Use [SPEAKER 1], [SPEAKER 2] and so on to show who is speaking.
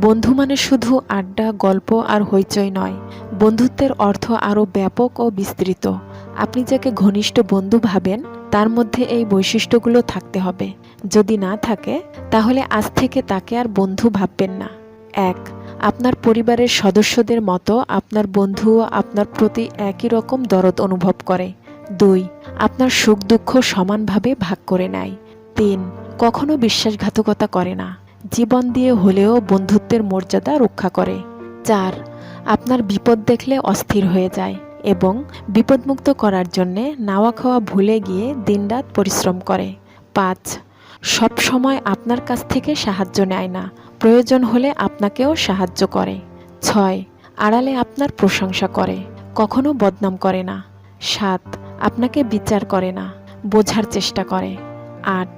[SPEAKER 1] বন্ধু মানে শুধু আড্ডা, গল্প আর হইচই নয়। বন্ধুত্বের অর্থ আরও ব্যাপক ও বিস্তৃত। আপনি যাকে ঘনিষ্ঠ বন্ধু ভাবেন তার মধ্যে এই বৈশিষ্ট্যগুলো থাকতে হবে। যদি না থাকে তাহলে আজ থেকে তাকে আর বন্ধু ভাববেন না। ১. আপনার পরিবারের সদস্যদের মতো আপনার বন্ধুও আপনার প্রতি একই রকম দরদ অনুভব করে। ২. আপনার সুখ দুঃখ সমানভাবে ভাগ করে নেয়। ৩. কখনো বিশ্বাসঘাতকতা করে না, জীবন দিয়ে হলেও বন্ধুত্বের মর্যাদা রক্ষা করে। ৪. আপনার বিপদ দেখলে অস্থির হয়ে যায় এবং বিপদমুক্ত করার জন্যে নাওয়া খাওয়া ভুলে গিয়ে দিনরাত পরিশ্রম করে। ৫. সব সময় আপনার কাছ থেকে সাহায্য নেয় না, প্রয়োজন হলে আপনাকেও সাহায্য করে। ৬. আড়ালে আপনার প্রশংসা করে, কখনো বদনাম করে না। ৭. আপনাকে বিচার করে না, বোঝার চেষ্টা করে। ৮.